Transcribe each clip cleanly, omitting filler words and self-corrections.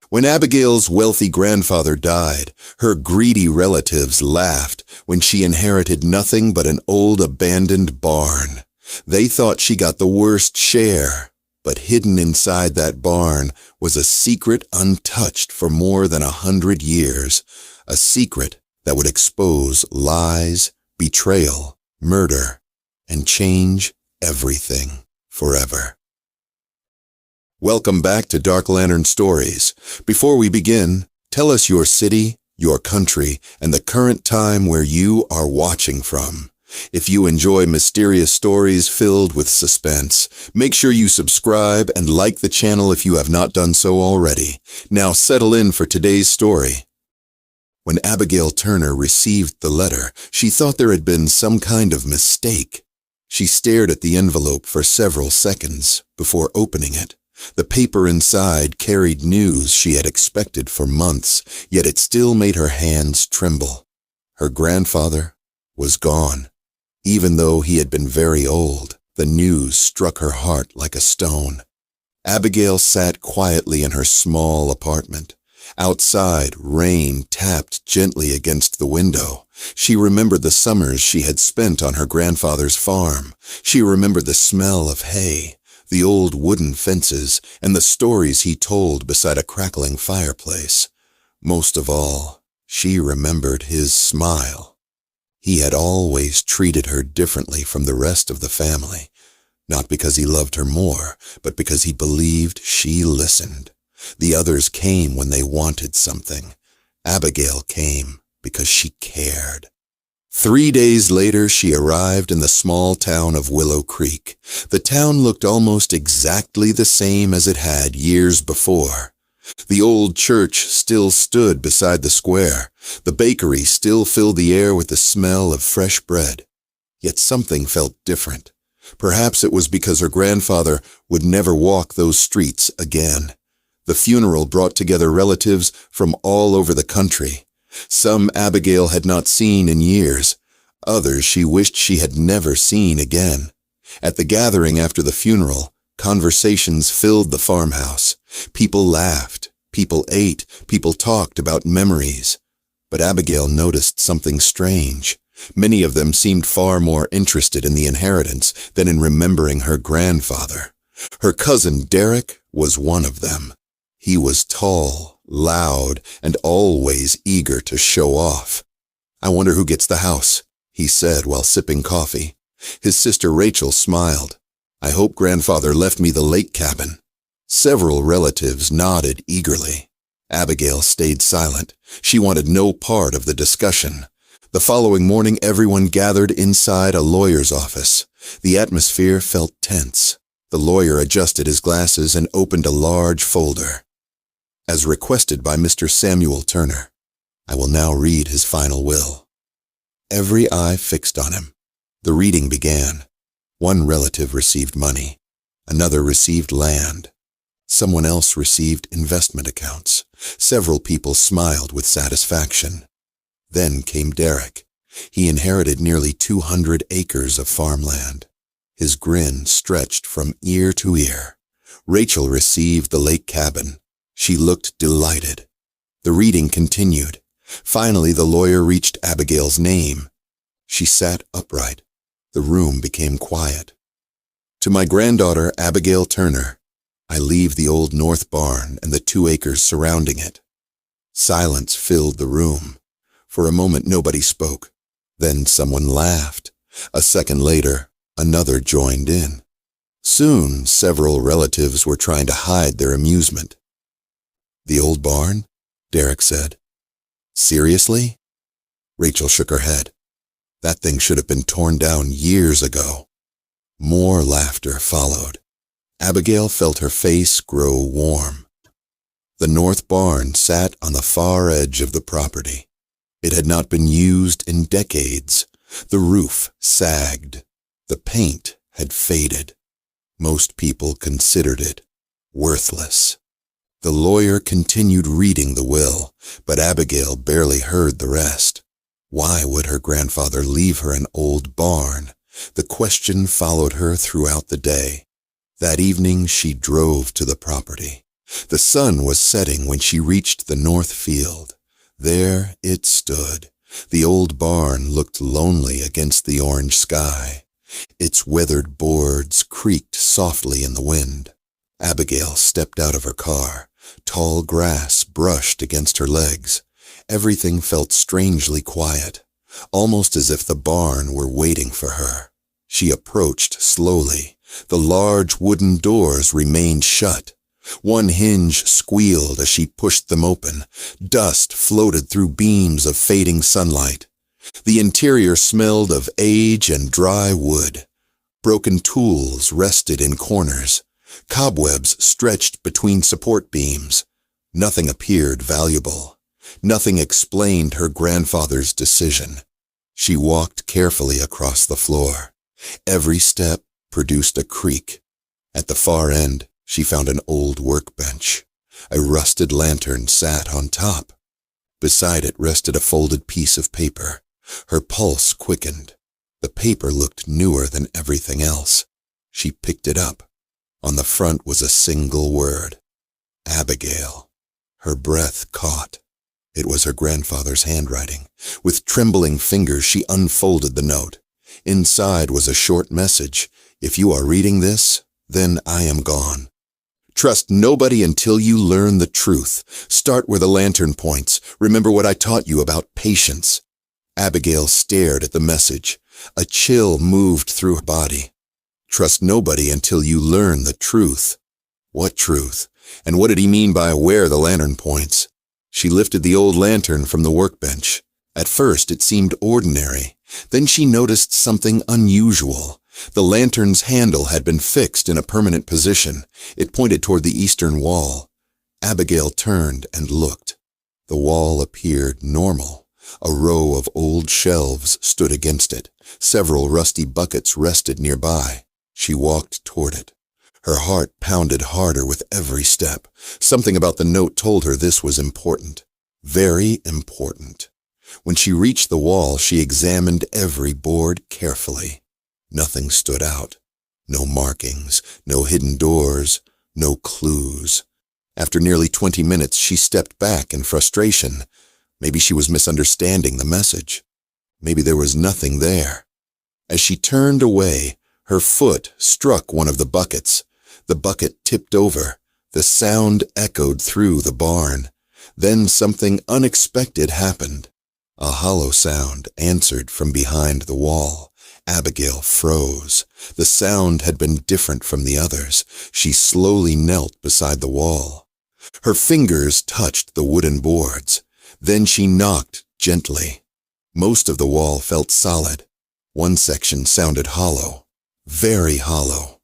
When Abigail's wealthy grandfather died, her greedy relatives laughed when she inherited nothing but an old abandoned barn. They thought she got the worst share, but hidden inside that barn was a secret untouched for more than 100 years, a secret that would expose lies, betrayal, murder, and change everything forever. Welcome back to Dark Lantern Stories. Before we begin, tell us your city, your country, and the current time where you are watching from. If you enjoy mysterious stories filled with suspense, make sure you subscribe and like the channel if you have not done so already. Now settle in for today's story. When Abigail Turner received the letter, she thought there had been some kind of mistake. She stared at the envelope for several seconds before opening it. The paper inside carried news she had expected for months, yet it still made her hands tremble. Her grandfather was gone. Even though he had been very old, the news struck her heart like a stone. Abigail sat quietly in her small apartment. Outside, rain tapped gently against the window. She remembered the summers she had spent on her grandfather's farm. She remembered the smell of hay, the old wooden fences, and the stories he told beside a crackling fireplace. Most of all, she remembered his smile. He had always treated her differently from the rest of the family, not because he loved her more, but because he believed she listened. The others came when they wanted something. Abigail came because she cared. 3 days later, she arrived in the small town of Willow Creek. The town looked almost exactly the same as it had years before. The old church still stood beside the square. The bakery still filled the air with the smell of fresh bread. Yet something felt different. Perhaps it was because her grandfather would never walk those streets again. The funeral brought together relatives from all over the country. Some Abigail had not seen in years. Others she wished she had never seen again. At the gathering after the funeral, conversations filled the farmhouse. People laughed, people ate, people talked about memories. But Abigail noticed something strange. Many of them seemed far more interested in the inheritance than in remembering her grandfather. Her cousin Derek was one of them. He was tall, loud, and always eager to show off. "I wonder who gets the house," he said while sipping coffee. His sister Rachel smiled. "I hope grandfather left me the lake cabin." Several relatives nodded eagerly. Abigail stayed silent. She wanted no part of the discussion. The following morning, everyone gathered inside a lawyer's office. The atmosphere felt tense. The lawyer adjusted his glasses and opened a large folder. As requested by Mr. Samuel Turner, I will now read his final will. Every eye fixed on him. The reading began. One relative received money. Another received land. Someone else received investment accounts. Several people smiled with satisfaction. Then came Derek. He inherited nearly 200 acres of farmland. His grin stretched from ear to ear. Rachel received the lake cabin. She looked delighted. The reading continued. Finally, the lawyer reached Abigail's name. She sat upright. The room became quiet. "To my granddaughter, Abigail Turner, I leave the old north barn and the 2 acres surrounding it." Silence filled the room. For a moment, nobody spoke. Then someone laughed. A second later, another joined in. Soon, several relatives were trying to hide their amusement. "The old barn?" Derek said. "Seriously?" Rachel shook her head. "That thing should have been torn down years ago." More laughter followed. Abigail felt her face grow warm. The north barn sat on the far edge of the property. It had not been used in decades. The roof sagged. The paint had faded. Most people considered it worthless. The lawyer continued reading the will, but Abigail barely heard the rest. Why would her grandfather leave her an old barn? The question followed her throughout the day. That evening she drove to the property. The sun was setting when she reached the north field. There it stood. The old barn looked lonely against the orange sky. Its weathered boards creaked softly in the wind. Abigail stepped out of her car. Tall grass brushed against her legs. Everything felt strangely quiet, almost as if the barn were waiting for her. She approached slowly. The large wooden doors remained shut. One hinge squealed as she pushed them open. Dust floated through beams of fading sunlight. The interior smelled of age and dry wood. Broken tools rested in corners. Cobwebs stretched between support beams. Nothing appeared valuable. Nothing explained her grandfather's decision. She walked carefully across the floor. Every step produced a creak. At the far end, she found an old workbench. A rusted lantern sat on top. Beside it rested a folded piece of paper. Her pulse quickened. The paper looked newer than everything else. She picked it up. On the front was a single word. Abigail. Her breath caught. It was her grandfather's handwriting. With trembling fingers, she unfolded the note. Inside was a short message. If you are reading this, then I am gone. Trust nobody until you learn the truth. Start where the lantern points. Remember what I taught you about patience. Abigail stared at the message. A chill moved through her body. Trust nobody until you learn the truth. What truth? And what did he mean by where the lantern points? She lifted the old lantern from the workbench. At first it seemed ordinary. Then she noticed something unusual. The lantern's handle had been fixed in a permanent position. It pointed toward the eastern wall. Abigail turned and looked. The wall appeared normal. A row of old shelves stood against it. Several rusty buckets rested nearby. She walked toward it. Her heart pounded harder with every step. Something about the note told her this was important. Very important. When she reached the wall, she examined every board carefully. Nothing stood out. No markings, no hidden doors, no clues. After nearly 20 minutes, she stepped back in frustration. Maybe she was misunderstanding the message. Maybe there was nothing there. As she turned away, her foot struck one of the buckets. The bucket tipped over. The sound echoed through the barn. Then something unexpected happened. A hollow sound answered from behind the wall. Abigail froze. The sound had been different from the others. She slowly knelt beside the wall. Her fingers touched the wooden boards. Then she knocked gently. Most of the wall felt solid. One section sounded hollow. Very hollow.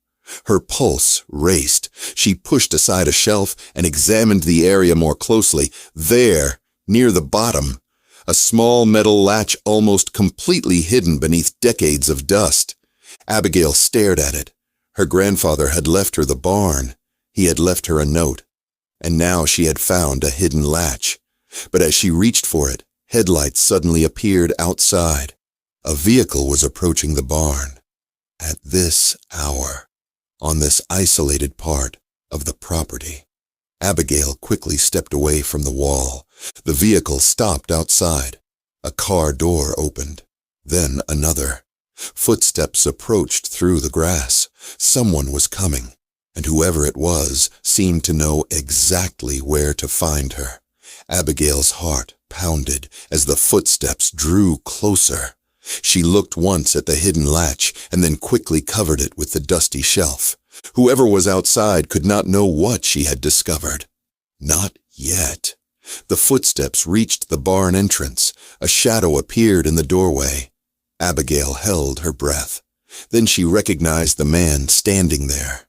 Her pulse raced. She pushed aside a shelf and examined the area more closely. There, near the bottom, a small metal latch almost completely hidden beneath decades of dust. Abigail stared at it. Her grandfather had left her the barn. He had left her a note. And now she had found a hidden latch. But as she reached for it, headlights suddenly appeared outside. A vehicle was approaching the barn. At this hour, on this isolated part of the property. Abigail quickly stepped away from the wall. The vehicle stopped outside. A car door opened. Then another. Footsteps approached through the grass. Someone was coming, and whoever it was seemed to know exactly where to find her. Abigail's heart pounded as the footsteps drew closer. She looked once at the hidden latch and then quickly covered it with the dusty shelf. Whoever was outside could not know what she had discovered. Not yet. The footsteps reached the barn entrance. A shadow appeared in the doorway. Abigail held her breath. Then she recognized the man standing there.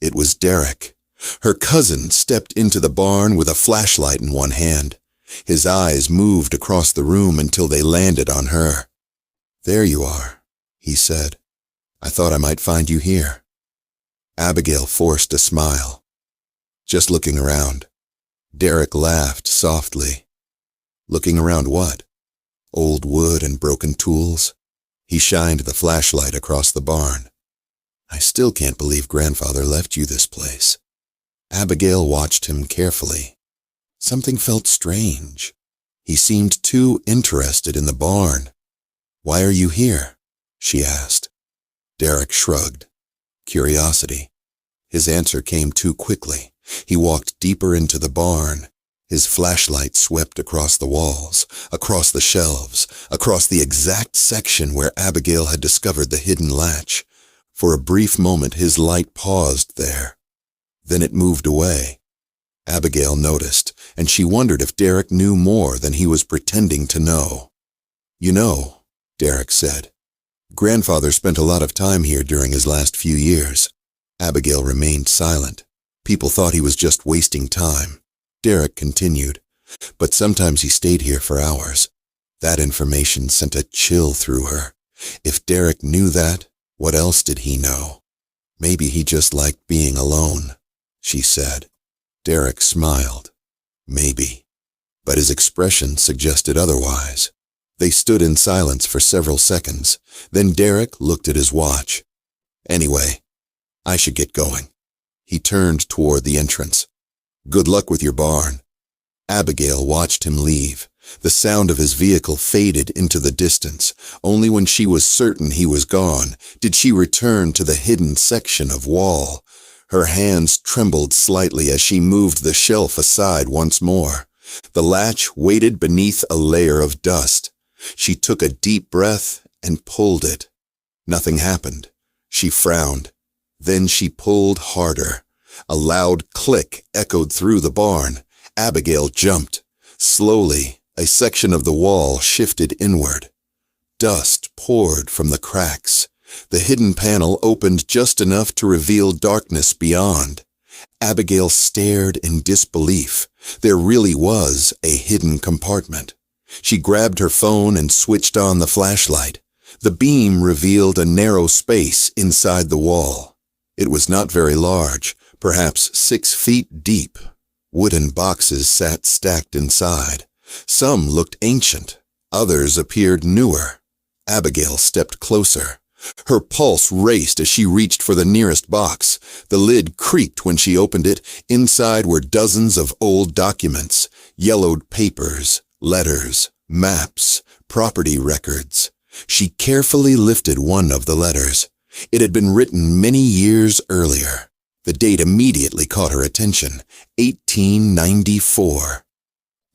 It was Derek. Her cousin stepped into the barn with a flashlight in one hand. His eyes moved across the room until they landed on her. "There you are," he said. "I thought I might find you here." Abigail forced a smile. "Just looking around." Derek laughed softly. "Looking around what? Old wood and broken tools?" He shined the flashlight across the barn. "I still can't believe Grandfather left you this place." Abigail watched him carefully. Something felt strange. He seemed too interested in the barn. "Why are you here?" she asked. Derek shrugged. Curiosity. His answer came too quickly. He walked deeper into the barn. His flashlight swept across the walls, across the shelves, across the exact section where Abigail had discovered the hidden latch. For a brief moment his light paused there. Then it moved away. Abigail noticed, and she wondered if Derek knew more than he was pretending to know. "You know," Derek said, "Grandfather spent a lot of time here during his last few years." Abigail remained silent. People thought he was just wasting time. Derek continued, "But sometimes he stayed here for hours." That information sent a chill through her. If Derek knew that, what else did he know? "Maybe he just liked being alone," she said. Derek smiled. Maybe. But his expression suggested otherwise. They stood in silence for several seconds. Then Derek looked at his watch. "Anyway, I should get going." He turned toward the entrance. "Good luck with your barn." Abigail watched him leave. The sound of his vehicle faded into the distance. Only when she was certain he was gone did she return to the hidden section of wall. Her hands trembled slightly as she moved the shelf aside once more. The latch waited beneath a layer of dust. She took a deep breath and pulled it. Nothing happened. She frowned. Then she pulled harder. A loud click echoed through the barn. Abigail jumped. Slowly, a section of the wall shifted inward. Dust poured from the cracks. The hidden panel opened just enough to reveal darkness beyond. Abigail stared in disbelief. There really was a hidden compartment. She grabbed her phone and switched on the flashlight. The beam revealed a narrow space inside the wall. It was not very large, perhaps 6 feet deep. Wooden boxes sat stacked inside. Some looked ancient. Others appeared newer. Abigail stepped closer. Her pulse raced as she reached for the nearest box. The lid creaked when she opened it. Inside were dozens of old documents, yellowed papers, letters, maps, property records. She carefully lifted one of the letters. It had been written many years earlier. The date immediately caught her attention, 1894.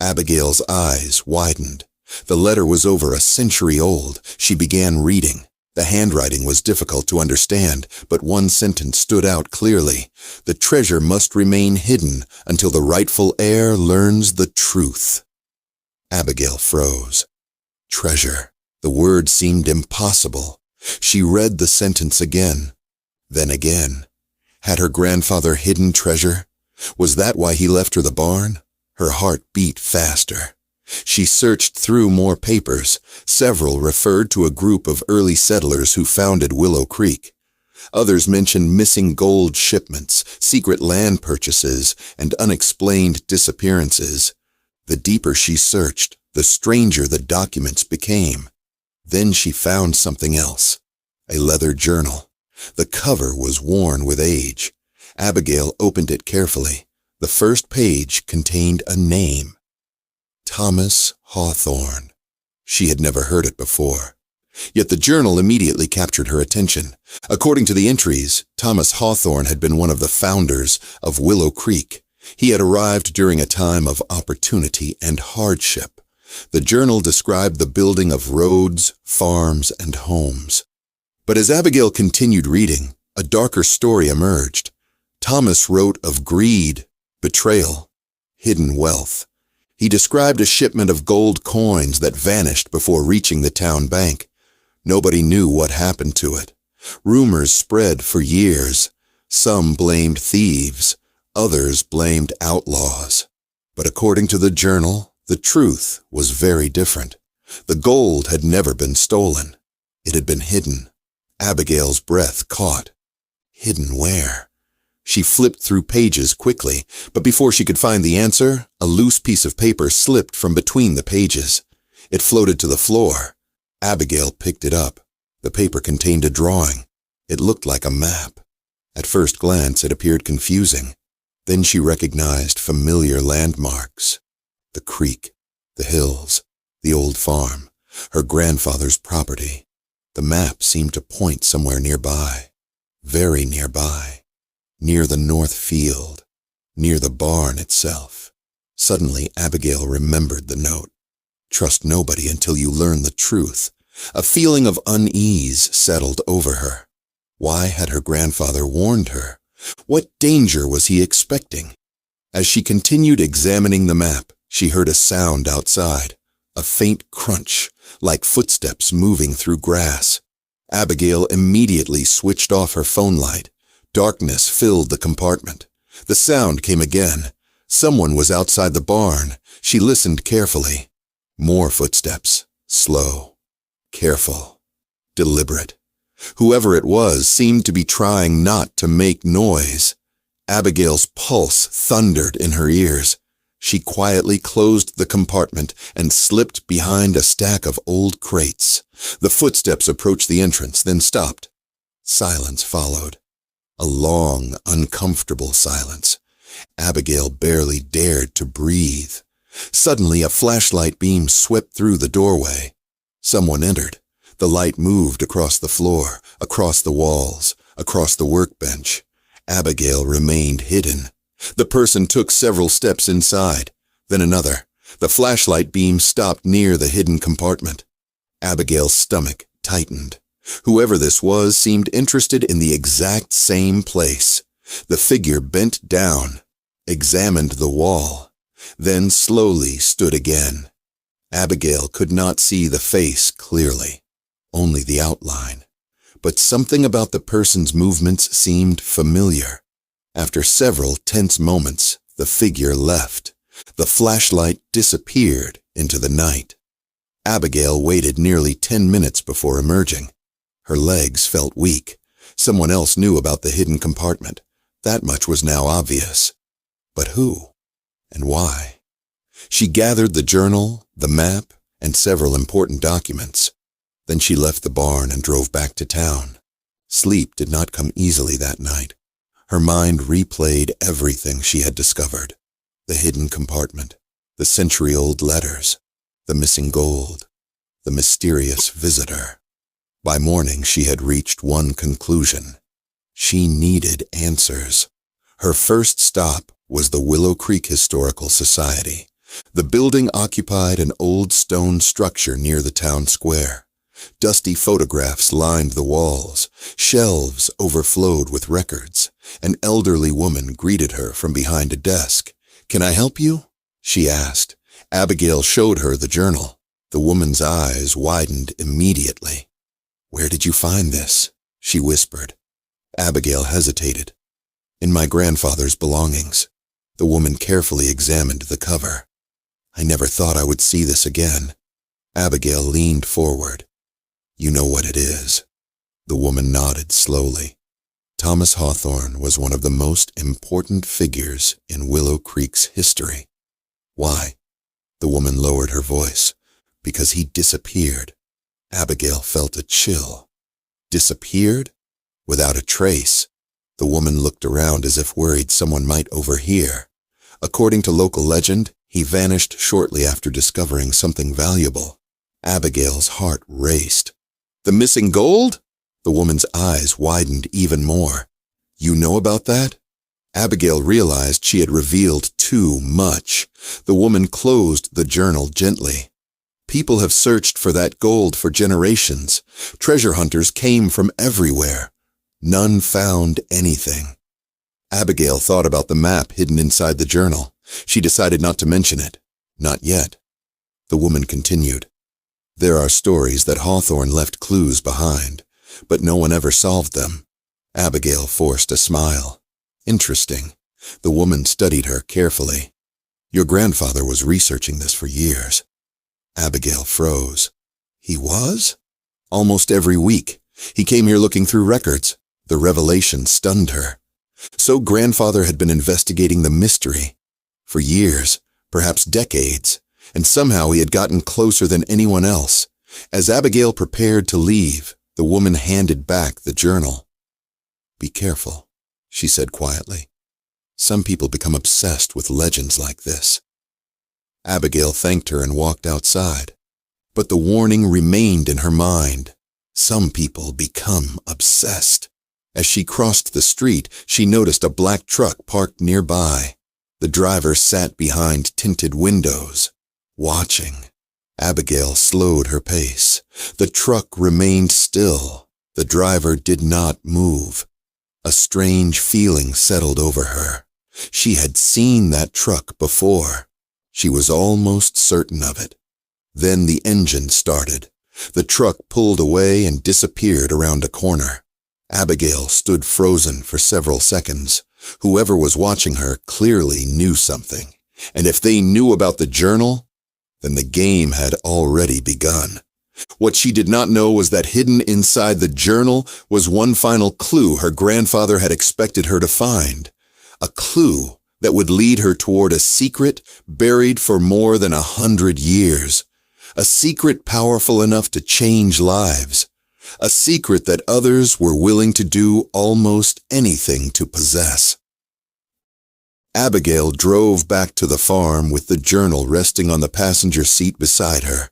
Abigail's eyes widened. The letter was over a century old. She began reading. The handwriting was difficult to understand, but one sentence stood out clearly. "The treasure must remain hidden until the rightful heir learns the truth." Abigail froze. Treasure. The word seemed impossible. She read the sentence again, then again. Had her grandfather hidden treasure? Was that why he left her the barn? Her heart beat faster. She searched through more papers. Several referred to a group of early settlers who founded Willow Creek. Others mentioned missing gold shipments, secret land purchases, and unexplained disappearances. The deeper she searched, the stranger the documents became. Then she found something else. A leather journal. The cover was worn with age. Abigail opened it carefully. The first page contained a name. Thomas Hawthorne. She had never heard it before. Yet the journal immediately captured her attention. According to the entries, Thomas Hawthorne had been one of the founders of Willow Creek. He had arrived during a time of opportunity and hardship. The journal described the building of roads, farms, and homes. But as Abigail continued reading, a darker story emerged. Thomas wrote of greed, betrayal, hidden wealth. He described a shipment of gold coins that vanished before reaching the town bank. Nobody knew what happened to it. Rumors spread for years. Some blamed thieves. Others blamed outlaws. But according to the journal, the truth was very different. The gold had never been stolen. It had been hidden. Abigail's breath caught. Hidden where? She flipped through pages quickly, but before she could find the answer, a loose piece of paper slipped from between the pages. It floated to the floor. Abigail picked it up. The paper contained a drawing. It looked like a map. At first glance, it appeared confusing. Then she recognized familiar landmarks. The creek, the hills, the old farm, her grandfather's property. The map seemed to point somewhere nearby, very nearby, near the north field, near the barn itself. Suddenly, Abigail remembered the note. Trust nobody until you learn the truth. A feeling of unease settled over her. Why had her grandfather warned her? What danger was he expecting? As she continued examining the map, she heard a sound outside, a faint crunch, like footsteps moving through grass. Abigail immediately switched off her phone light. Darkness filled the compartment. The sound came again. Someone was outside the barn. She listened carefully. More footsteps, slow, careful, deliberate. Whoever it was seemed to be trying not to make noise. Abigail's pulse thundered in her ears. She quietly closed the compartment and slipped behind a stack of old crates. The footsteps approached the entrance, then stopped. Silence followed. A long, uncomfortable silence. Abigail barely dared to breathe. Suddenly, a flashlight beam swept through the doorway. Someone entered. The light moved across the floor, across the walls, across the workbench. Abigail remained hidden. The person took several steps inside, then another. The flashlight beam stopped near the hidden compartment. Abigail's stomach tightened. Whoever this was seemed interested in the exact same place. The figure bent down, examined the wall, then slowly stood again. Abigail could not see the face clearly, only the outline. But something about the person's movements seemed familiar. After several tense moments, the figure left. The flashlight disappeared into the night. Abigail waited nearly 10 minutes before emerging. Her legs felt weak. Someone else knew about the hidden compartment. That much was now obvious. But who? And why? She gathered the journal, the map, and several important documents. Then she left the barn and drove back to town. Sleep did not come easily that night. Her mind replayed everything she had discovered. The hidden compartment, the century-old letters, the missing gold, the mysterious visitor. By morning, she had reached one conclusion. She needed answers. Her first stop was the Willow Creek Historical Society. The building occupied an old stone structure near the town square. Dusty photographs lined the walls. Shelves overflowed with records. An elderly woman greeted her from behind a desk. "Can I help you?" she asked. Abigail showed her the journal. The woman's eyes widened immediately. "Where did you find this?" she whispered. Abigail hesitated. "In my grandfather's belongings." The woman carefully examined the cover. "I never thought I would see this again." Abigail leaned forward. "You know what it is." The woman nodded slowly. Thomas Hawthorne was one of the most important figures in Willow Creek's history. "Why?" The woman lowered her voice. "Because he disappeared." Abigail felt a chill. Disappeared? Without a trace. The woman looked around as if worried someone might overhear. According to local legend, he vanished shortly after discovering something valuable. Abigail's heart raced. "The missing gold?" The woman's eyes widened even more. "You know about that?" Abigail realized she had revealed too much. The woman closed the journal gently. "People have searched for that gold for generations. Treasure hunters came from everywhere. None found anything." Abigail thought about the map hidden inside the journal. She decided not to mention it. Not yet. The woman continued. "There are stories that Hawthorne left clues behind, but no one ever solved them." Abigail forced a smile. "Interesting." The woman studied her carefully. "Your grandfather was researching this for years." Abigail froze. "He was?" "Almost every week. He came here looking through records." The revelation stunned her. So grandfather had been investigating the mystery for years, perhaps decades, and somehow he had gotten closer than anyone else. As Abigail prepared to leave, the woman handed back the journal. "Be careful," she said quietly. Some people become obsessed with legends like this. Abigail thanked her and walked outside. But the warning remained in her mind. Some people become obsessed. As she crossed the street, she noticed a black truck parked nearby. The driver sat behind tinted windows, watching. Abigail slowed her pace. The truck remained still. The driver did not move. A strange feeling settled over her. She had seen that truck before. She was almost certain of it. Then the engine started. The truck pulled away and disappeared around a corner. Abigail stood frozen for several seconds. Whoever was watching her clearly knew something. And if they knew about the journal, then the game had already begun. What she did not know was that hidden inside the journal was one final clue her grandfather had expected her to find. A clue that would lead her toward a secret buried for more than 100 years. A secret powerful enough to change lives. A secret that others were willing to do almost anything to possess. Abigail drove back to the farm with the journal resting on the passenger seat beside her.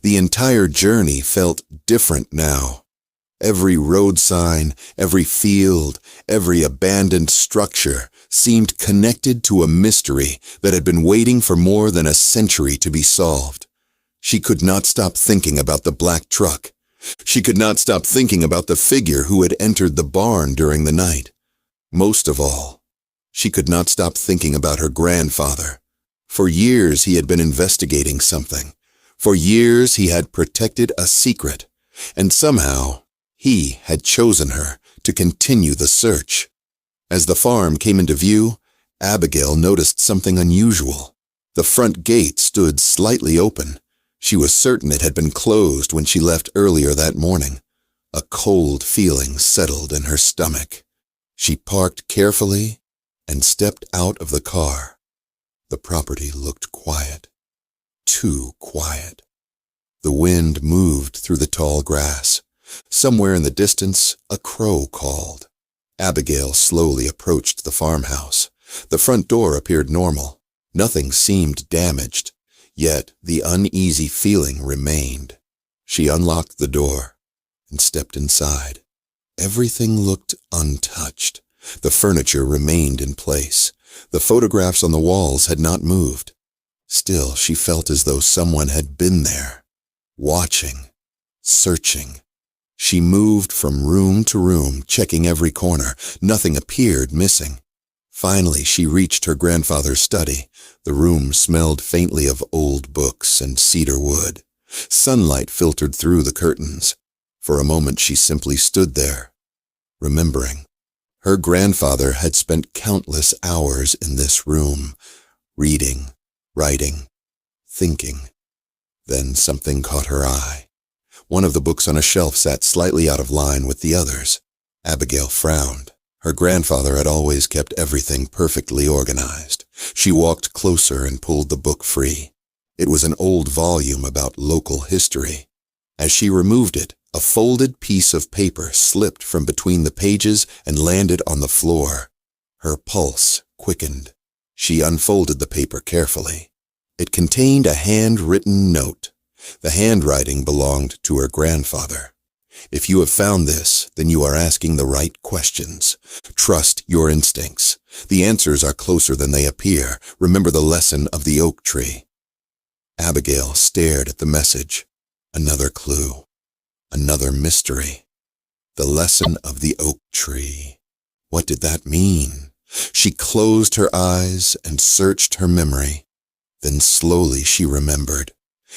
The entire journey felt different now. Every road sign, every field, every abandoned structure seemed connected to a mystery that had been waiting for more than a century to be solved. She could not stop thinking about the black truck. She could not stop thinking about the figure who had entered the barn during the night. Most of all, she could not stop thinking about her grandfather. For years he had been investigating something. For years he had protected a secret, and somehow he had chosen her to continue the search. As the farm came into view, Abigail noticed something unusual. The front gate stood slightly open. She was certain it had been closed when she left earlier that morning. A cold feeling settled in her stomach. She parked carefully and stepped out of the car. The property looked quiet. Too quiet. The wind moved through the tall grass. Somewhere in the distance, a crow called. Abigail slowly approached the farmhouse. The front door appeared normal. Nothing seemed damaged. Yet the uneasy feeling remained. She unlocked the door and stepped inside. Everything looked untouched. The furniture remained in place. The photographs on the walls had not moved. Still, she felt as though someone had been there, watching, searching. She moved from room to room, checking every corner. Nothing appeared missing. Finally, she reached her grandfather's study. The room smelled faintly of old books and cedar wood. Sunlight filtered through the curtains. For a moment, she simply stood there, remembering. Her grandfather had spent countless hours in this room, reading, writing, thinking. Then something caught her eye. One of the books on a shelf sat slightly out of line with the others. Abigail frowned. Her grandfather had always kept everything perfectly organized. She walked closer and pulled the book free. It was an old volume about local history. As she removed it, a folded piece of paper slipped from between the pages and landed on the floor. Her pulse quickened. She unfolded the paper carefully. It contained a handwritten note. The handwriting belonged to her grandfather. If you have found this, then you are asking the right questions. Trust your instincts. The answers are closer than they appear. Remember the lesson of the oak tree. Abigail stared at the message. Another clue. Another mystery. The lesson of the oak tree. What did that mean? She closed her eyes and searched her memory. Then slowly she remembered.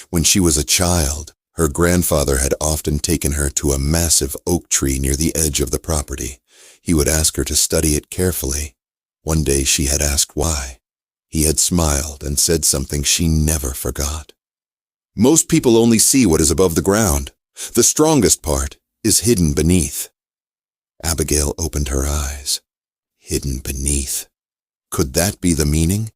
When she was a child, her grandfather had often taken her to a massive oak tree near the edge of the property. He would ask her to study it carefully. One day she had asked why. He had smiled and said something she never forgot. Most people only see what is above the ground. The strongest part is hidden beneath. Abigail opened her eyes. Hidden beneath. Could that be the meaning?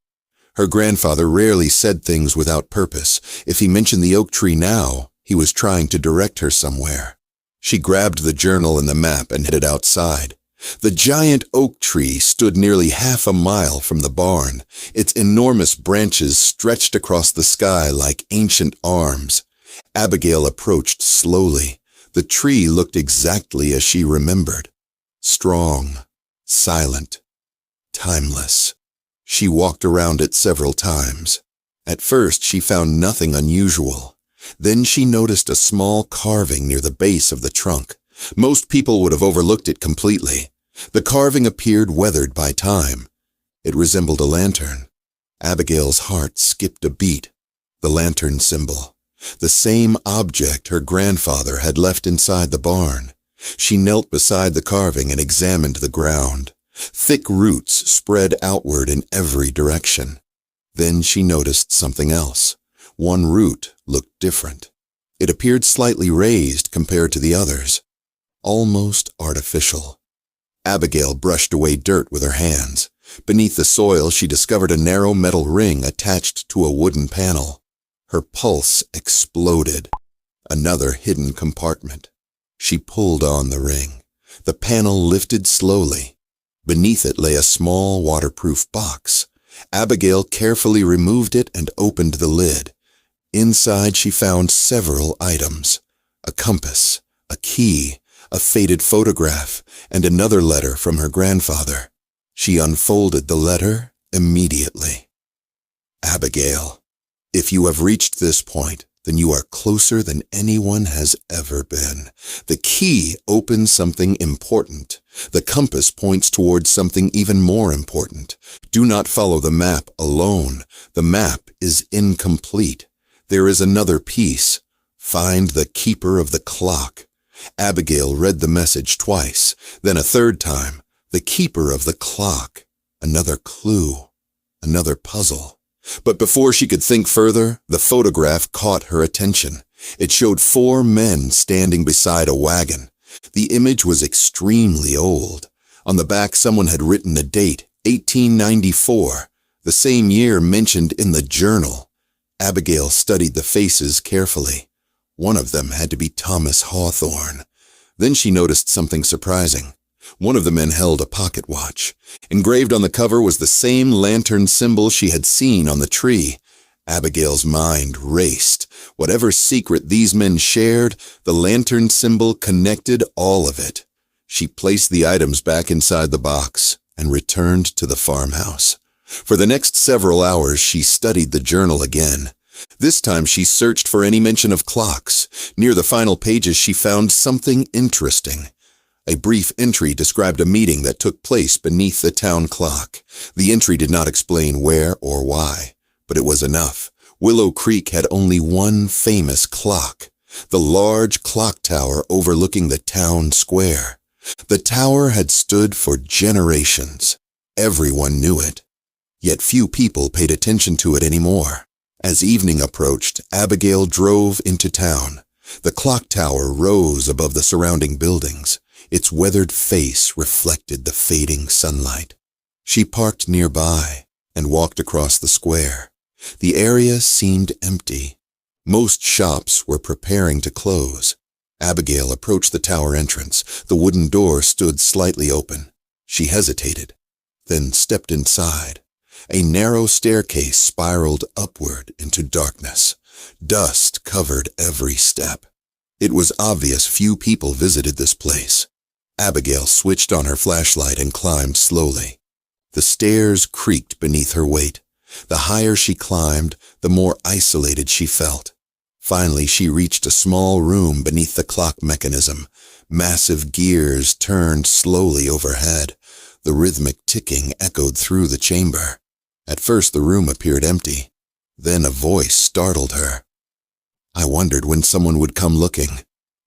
Her grandfather rarely said things without purpose. If he mentioned the oak tree now, he was trying to direct her somewhere. She grabbed the journal and the map and headed outside. The giant oak tree stood nearly half a mile from the barn. Its enormous branches stretched across the sky like ancient arms. Abigail approached slowly. The tree looked exactly as she remembered. Strong, silent, timeless. She walked around it several times. At first, she found nothing unusual. Then she noticed a small carving near the base of the trunk. Most people would have overlooked it completely. The carving appeared weathered by time. It resembled a lantern. Abigail's heart skipped a beat. The lantern symbol. The same object her grandfather had left inside the barn. She knelt beside the carving and examined the ground. Thick roots spread outward in every direction. Then she noticed something else. One root looked different. It appeared slightly raised compared to the others. Almost artificial. Abigail brushed away dirt with her hands. Beneath the soil, she discovered a narrow metal ring attached to a wooden panel. Her pulse exploded. Another hidden compartment. She pulled on the ring. The panel lifted slowly. Beneath it lay a small waterproof box. Abigail carefully removed it and opened the lid. Inside she found several items. A compass, a key, a faded photograph, and another letter from her grandfather. She unfolded the letter immediately. Abigail, if you have reached this point, then you are closer than anyone has ever been. The key opens something important. The compass points towards something even more important. Do not follow the map alone. The map is incomplete. There is another piece. Find the keeper of the clock. Abigail read the message twice, then a third time. The keeper of the clock. Another clue. Another puzzle. But before she could think further, the photograph caught her attention. It showed 4 men standing beside a wagon. The image was extremely old. On the back, someone had written a date, 1894, the same year mentioned in the journal. Abigail studied the faces carefully. One of them had to be Thomas Hawthorne. Then she noticed something surprising. One of the men held a pocket watch. Engraved on the cover was the same lantern symbol she had seen on the tree. Abigail's mind raced. Whatever secret these men shared, the lantern symbol connected all of it. She placed the items back inside the box and returned to the farmhouse. For the next several hours, she studied the journal again. This time she searched for any mention of clocks. Near the final pages, she found something interesting. A brief entry described a meeting that took place beneath the town clock. The entry did not explain where or why, but it was enough. Willow Creek had only one famous clock, the large clock tower overlooking the town square. The tower had stood for generations. Everyone knew it. Yet few people paid attention to it anymore. As evening approached, Abigail drove into town. The clock tower rose above the surrounding buildings. Its weathered face reflected the fading sunlight. She parked nearby and walked across the square. The area seemed empty. Most shops were preparing to close. Abigail approached the tower entrance. The wooden door stood slightly open. She hesitated, then stepped inside. A narrow staircase spiraled upward into darkness. Dust covered every step. It was obvious few people visited this place. Abigail switched on her flashlight and climbed slowly. The stairs creaked beneath her weight. The higher she climbed, the more isolated she felt. Finally, she reached a small room beneath the clock mechanism. Massive gears turned slowly overhead. The rhythmic ticking echoed through the chamber. At first, the room appeared empty. Then a voice startled her. I wondered when someone would come looking.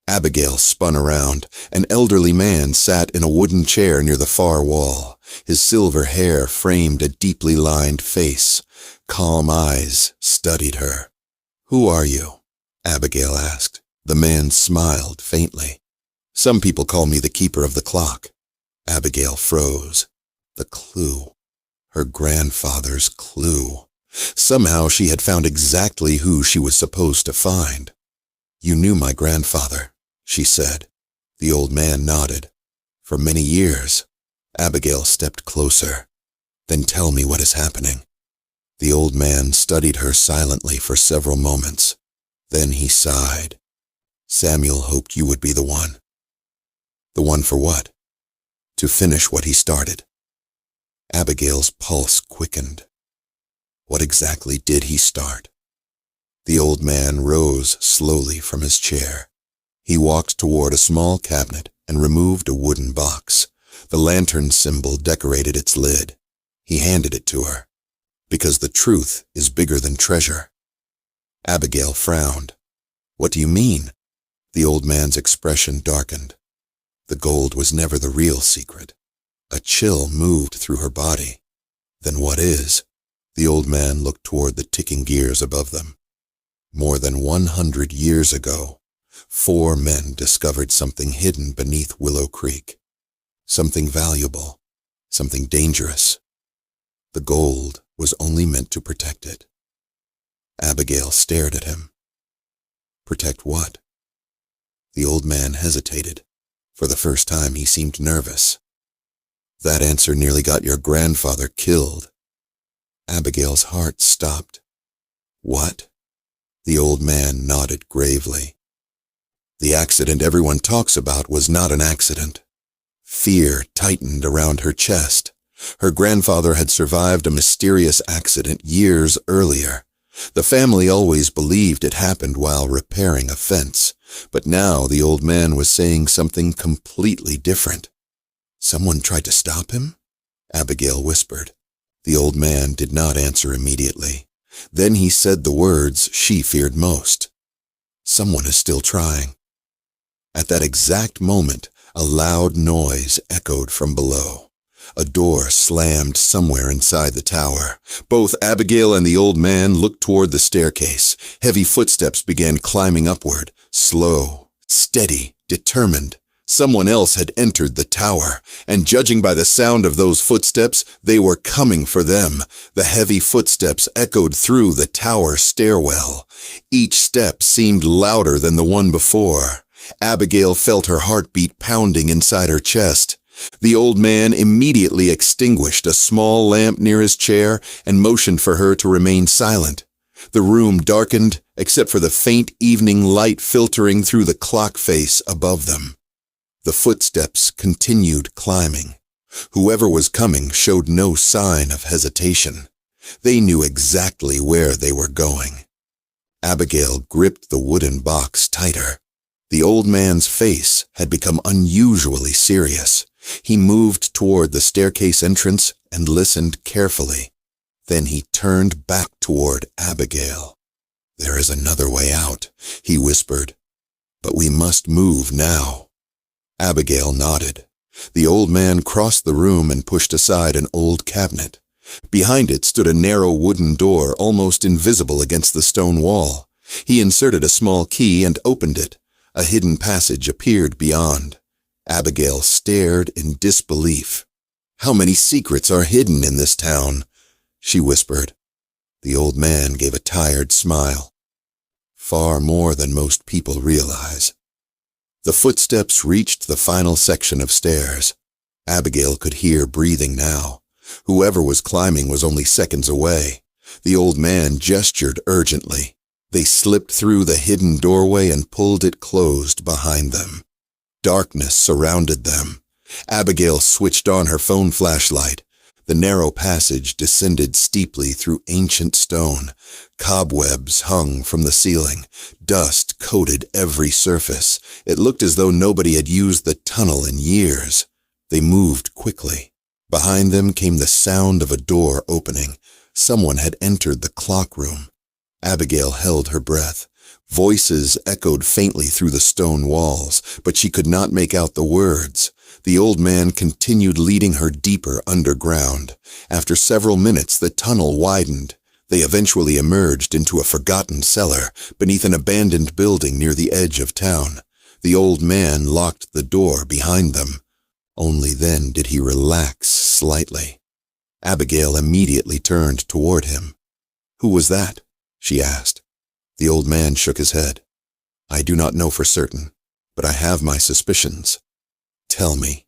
Abigail spun around. An elderly man sat in a wooden chair near the far wall. His silver hair framed a deeply lined face. Calm eyes studied her. Who are you? Abigail asked. The man smiled faintly. Some people call me the keeper of the clock. Abigail froze. The clue. Her grandfather's clue. Somehow she had found exactly who she was supposed to find. You knew my grandfather, she said. The old man nodded. For many years. Abigail stepped closer. Then tell me what is happening. The old man studied her silently for several moments. Then he sighed. Samuel hoped you would be the one. The one for what? To finish what he started. Abigail's pulse quickened. What exactly did he start? The old man rose slowly from his chair. He walked toward a small cabinet and removed a wooden box. The lantern symbol decorated its lid. He handed it to her. Because the truth is bigger than treasure. Abigail frowned. What do you mean? The old man's expression darkened. The gold was never the real secret. A chill moved through her body. Then what is? The old man looked toward the ticking gears above them. More than 100 years ago, 4 men discovered something hidden beneath Willow Creek. Something valuable, something dangerous. The gold was only meant to protect it. Abigail stared at him. Protect what? The old man hesitated. For the first time he seemed nervous. That answer nearly got your grandfather killed. Abigail's heart stopped. What? The old man nodded gravely. The accident everyone talks about was not an accident. Fear tightened around her chest. Her grandfather had survived a mysterious accident years earlier. The family always believed it happened while repairing a fence, but now the old man was saying something completely different. Someone tried to stop him? Abigail whispered. The old man did not answer immediately. Then he said the words she feared most. Someone is still trying. At that exact moment, a loud noise echoed from below. A door slammed somewhere inside the tower. Both Abigail and the old man looked toward the staircase. Heavy footsteps began climbing upward, slow, steady, determined. Someone else had entered the tower, and judging by the sound of those footsteps, they were coming for them. The heavy footsteps echoed through the tower stairwell. Each step seemed louder than the one before. Abigail felt her heartbeat pounding inside her chest. The old man immediately extinguished a small lamp near his chair and motioned for her to remain silent. The room darkened, except for the faint evening light filtering through the clock face above them. The footsteps continued climbing. Whoever was coming showed no sign of hesitation. They knew exactly where they were going. Abigail gripped the wooden box tighter. The old man's face had become unusually serious. He moved toward the staircase entrance and listened carefully. Then he turned back toward Abigail. "There is another way out," he whispered. "But we must move now." Abigail nodded. The old man crossed the room and pushed aside an old cabinet. Behind it stood a narrow wooden door almost invisible against the stone wall. He inserted a small key and opened it. A hidden passage appeared beyond. Abigail stared in disbelief. "How many secrets are hidden in this town?" she whispered. The old man gave a tired smile. "Far more than most people realize." The footsteps reached the final section of stairs. Abigail could hear breathing now. Whoever was climbing was only seconds away. The old man gestured urgently. They slipped through the hidden doorway and pulled it closed behind them. Darkness surrounded them. Abigail switched on her phone flashlight. The narrow passage descended steeply through ancient stone. Cobwebs hung from the ceiling. Dust coated every surface. It looked as though nobody had used the tunnel in years. They moved quickly. Behind them came the sound of a door opening. Someone had entered the clock room. Abigail held her breath. Voices echoed faintly through the stone walls, but she could not make out the words. The old man continued leading her deeper underground. After several minutes, the tunnel widened. They eventually emerged into a forgotten cellar beneath an abandoned building near the edge of town. The old man locked the door behind them. Only then did he relax slightly. Abigail immediately turned toward him. "Who was that?" she asked. The old man shook his head. "I do not know for certain, but I have my suspicions." "Tell me."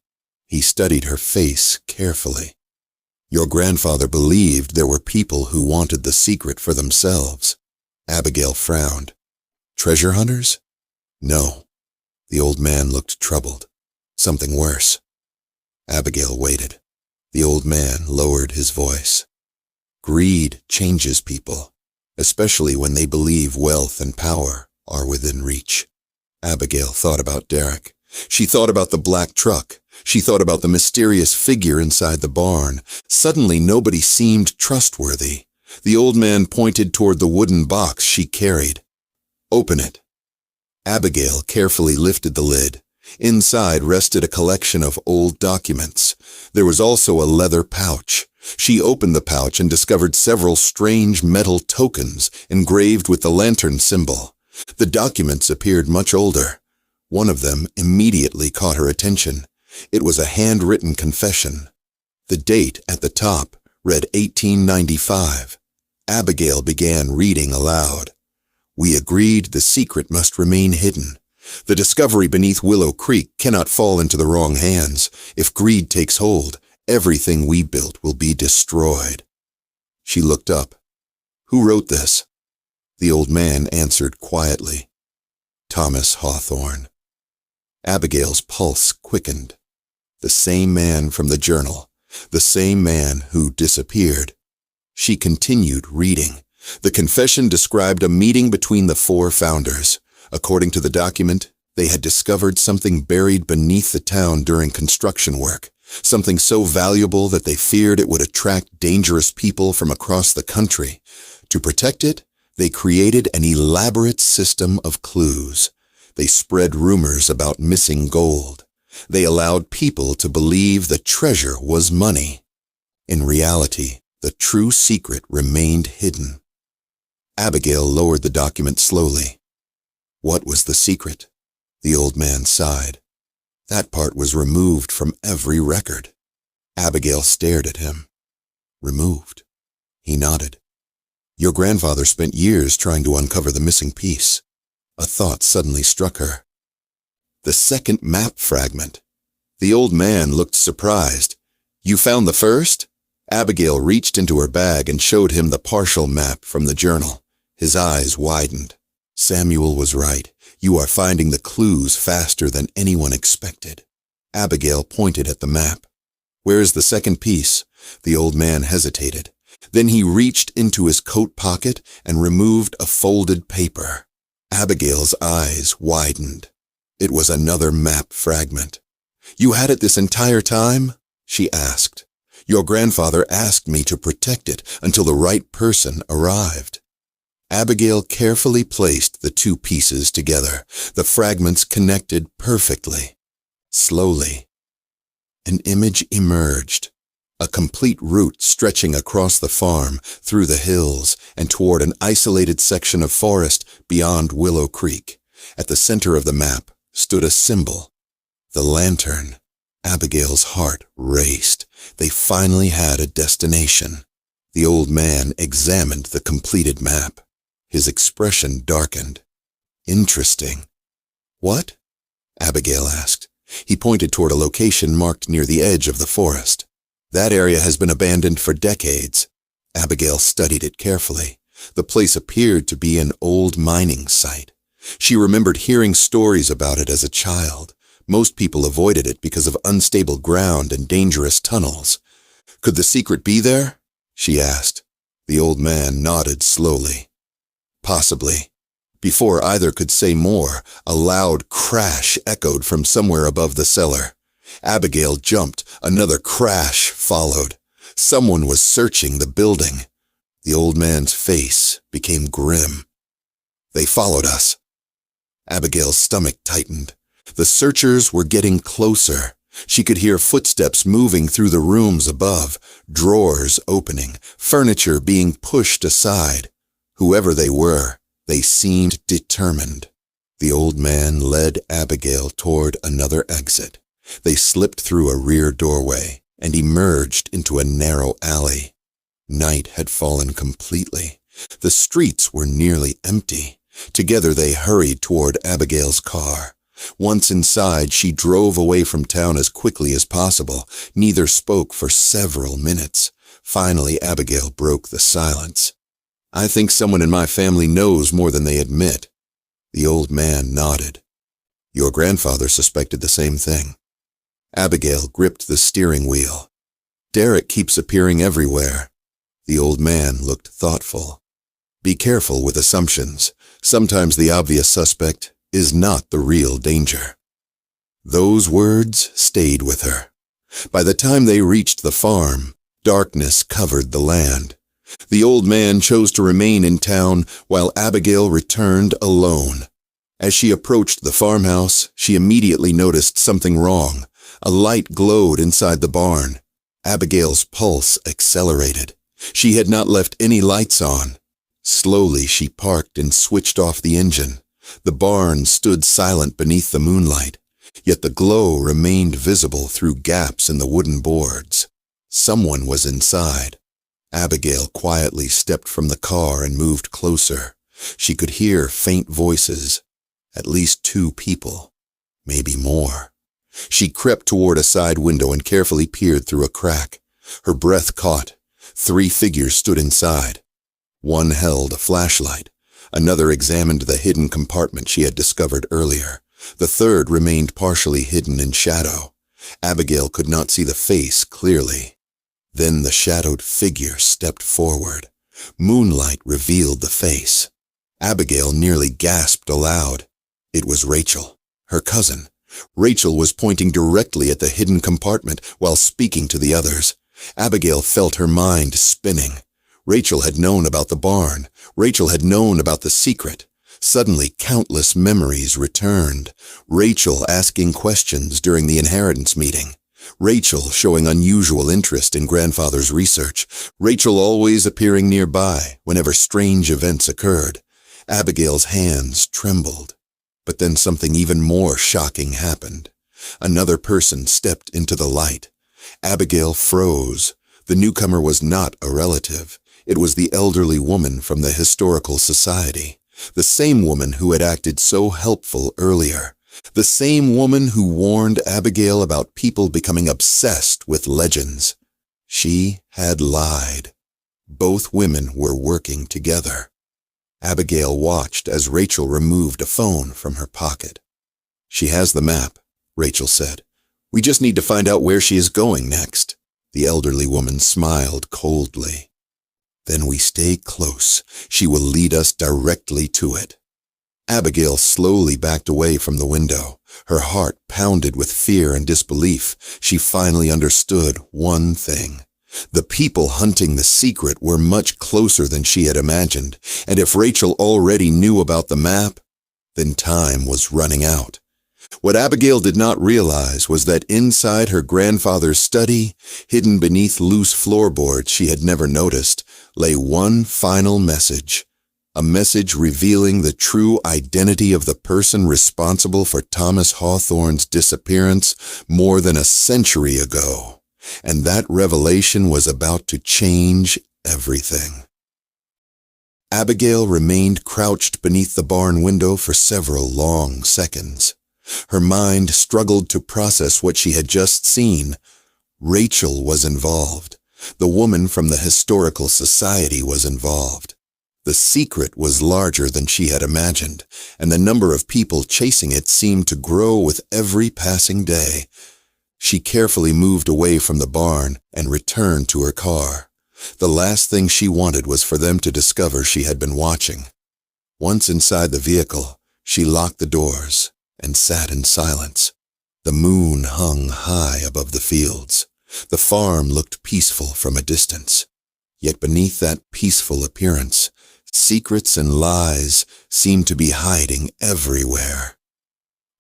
He studied her face carefully. Your grandfather believed there were people who wanted the secret for themselves. Abigail frowned. Treasure hunters? No. The old man looked troubled. Something worse. Abigail waited. The old man lowered his voice. Greed changes people, especially when they believe wealth and power are within reach. Abigail thought about Derek. She thought about the black truck. She thought about the mysterious figure inside the barn. Suddenly, nobody seemed trustworthy. The old man pointed toward the wooden box she carried. Open it. Abigail carefully lifted the lid. Inside rested a collection of old documents. There was also a leather pouch. She opened the pouch and discovered several strange metal tokens engraved with the lantern symbol. The documents appeared much older. One of them immediately caught her attention. It was a handwritten confession. The date at the top read 1895. Abigail began reading aloud. We agreed the secret must remain hidden. The discovery beneath Willow Creek cannot fall into the wrong hands. If greed takes hold, everything we built will be destroyed. She looked up. Who wrote this? The old man answered quietly. Thomas Hawthorne. Abigail's pulse quickened. The same man from the journal, the same man who disappeared. She continued reading. The confession described a meeting between the four founders. According to the document, they had discovered something buried beneath the town during construction work, something so valuable that they feared it would attract dangerous people from across the country. To protect it, they created an elaborate system of clues. They spread rumors about missing gold. They allowed people to believe the treasure was money. In reality, the true secret remained hidden. Abigail lowered the document slowly. What was the secret? The old man sighed. That part was removed from every record. Abigail stared at him. Removed. He nodded. Your grandfather spent years trying to uncover the missing piece. A thought suddenly struck her. The second map fragment. The old man looked surprised. You found the first? Abigail reached into her bag and showed him the partial map from the journal. His eyes widened. Samuel was right. You are finding the clues faster than anyone expected. Abigail pointed at the map. Where is the second piece? The old man hesitated. Then he reached into his coat pocket and removed a folded paper. Abigail's eyes widened. It was another map fragment. You had it this entire time? She asked. Your grandfather asked me to protect it until the right person arrived. Abigail carefully placed the two pieces together. The fragments connected perfectly. Slowly, an image emerged. A complete route stretching across the farm, through the hills, and toward an isolated section of forest beyond Willow Creek. At the center of the map stood a symbol. The lantern. Abigail's heart raced. They finally had a destination. The old man examined the completed map. His expression darkened. Interesting. What? Abigail asked. He pointed toward a location marked near the edge of the forest. That area has been abandoned for decades. Abigail studied it carefully. The place appeared to be an old mining site. She remembered hearing stories about it as a child. Most people avoided it because of unstable ground and dangerous tunnels. Could the secret be there? She asked. The old man nodded slowly. Possibly. Before either could say more, a loud crash echoed from somewhere above the cellar. Abigail jumped. Another crash followed. Someone was searching the building. The old man's face became grim. They followed us. Abigail's stomach tightened. The searchers were getting closer. She could hear footsteps moving through the rooms above, drawers opening, furniture being pushed aside. Whoever they were, they seemed determined. The old man led Abigail toward another exit. They slipped through a rear doorway and emerged into a narrow alley. Night had fallen completely. The streets were nearly empty. Together they hurried toward Abigail's car. Once inside, she drove away from town as quickly as possible. Neither spoke for several minutes. Finally, Abigail broke the silence. "I think someone in my family knows more than they admit." The old man nodded. "Your grandfather suspected the same thing." Abigail gripped the steering wheel. "Derek keeps appearing everywhere." The old man looked thoughtful. "Be careful with assumptions. Sometimes the obvious suspect is not the real danger." Those words stayed with her. By the time they reached the farm, darkness covered the land. The old man chose to remain in town while Abigail returned alone. As she approached the farmhouse, she immediately noticed something wrong. A light glowed inside the barn. Abigail's pulse accelerated. She had not left any lights on. Slowly she parked and switched off the engine. The barn stood silent beneath the moonlight, yet the glow remained visible through gaps in the wooden boards. Someone was inside. Abigail quietly stepped from the car and moved closer. She could hear faint voices. At least 2 people, maybe more. She crept toward a side window and carefully peered through a crack. Her breath caught. 3 figures stood inside. One held a flashlight. Another examined the hidden compartment she had discovered earlier. The third remained partially hidden in shadow. Abigail could not see the face clearly. Then the shadowed figure stepped forward. Moonlight revealed the face. Abigail nearly gasped aloud. It was Rachel, her cousin. Rachel was pointing directly at the hidden compartment while speaking to the others. Abigail felt her mind spinning. Rachel had known about the barn. Rachel had known about the secret. Suddenly, countless memories returned. Rachel asking questions during the inheritance meeting. Rachel showing unusual interest in grandfather's research. Rachel always appearing nearby whenever strange events occurred. Abigail's hands trembled. But then something even more shocking happened. Another person stepped into the light. Abigail froze. The newcomer was not a relative. It was the elderly woman from the Historical Society. The same woman who had acted so helpful earlier. The same woman who warned Abigail about people becoming obsessed with legends. She had lied. Both women were working together. Abigail watched as Rachel removed a phone from her pocket. "She has the map," Rachel said. "We just need to find out where she is going next." The elderly woman smiled coldly. "Then we stay close. She will lead us directly to it." Abigail slowly backed away from the window. Her heart pounded with fear and disbelief. She finally understood one thing. The people hunting the secret were much closer than she had imagined, and if Rachel already knew about the map, then time was running out. What Abigail did not realize was that inside her grandfather's study, hidden beneath loose floorboards she had never noticed, lay one final message. A message revealing the true identity of the person responsible for Thomas Hawthorne's disappearance more than a century ago. And that revelation was about to change everything. Abigail remained crouched beneath the barn window for several long seconds. Her mind struggled to process what she had just seen. Rachel was involved. The woman from the Historical Society was involved. The secret was larger than she had imagined, and the number of people chasing it seemed to grow with every passing day. She carefully moved away from the barn and returned to her car. The last thing she wanted was for them to discover she had been watching. Once inside the vehicle, she locked the doors and sat in silence. The moon hung high above the fields. The farm looked peaceful from a distance. Yet beneath that peaceful appearance, secrets and lies seemed to be hiding everywhere.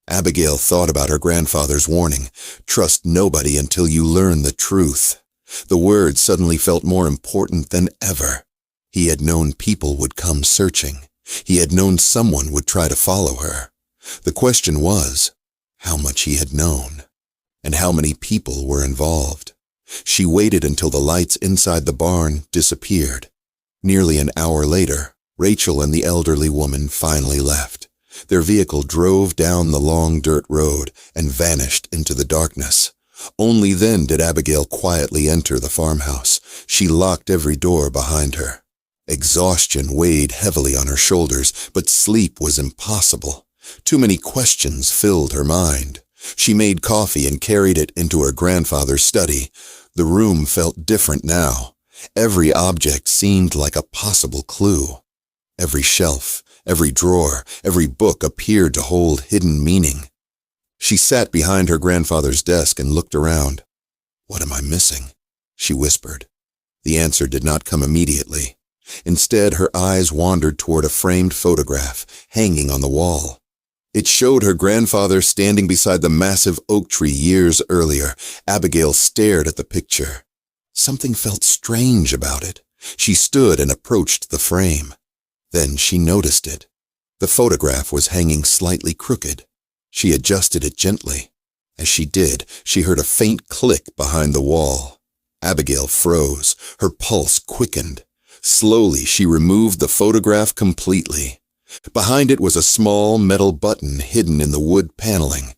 Abigail thought about her grandfather's warning, "Trust nobody until you learn the truth." The words suddenly felt more important than ever. He had known people would come searching. He had known someone would try to follow her. The question was, how much he had known, and how many people were involved. She waited until the lights inside the barn disappeared. Nearly an hour later, Rachel and the elderly woman finally left. Their vehicle drove down the long dirt road and vanished into the darkness. Only then did Abigail quietly enter the farmhouse. She locked every door behind her. Exhaustion weighed heavily on her shoulders, but sleep was impossible. Too many questions filled her mind. She made coffee and carried it into her grandfather's study. The room felt different now. Every object seemed like a possible clue. Every shelf, every drawer, every book appeared to hold hidden meaning. She sat behind her grandfather's desk and looked around. "What am I missing?" she whispered. The answer did not come immediately. Instead, her eyes wandered toward a framed photograph hanging on the wall. It showed her grandfather standing beside the massive oak tree years earlier. Abigail stared at the picture. Something felt strange about it. She stood and approached the frame. Then she noticed it. The photograph was hanging slightly crooked. She adjusted it gently. As she did, she heard a faint click behind the wall. Abigail froze. Her pulse quickened. Slowly, she removed the photograph completely. Behind it was a small metal button hidden in the wood paneling.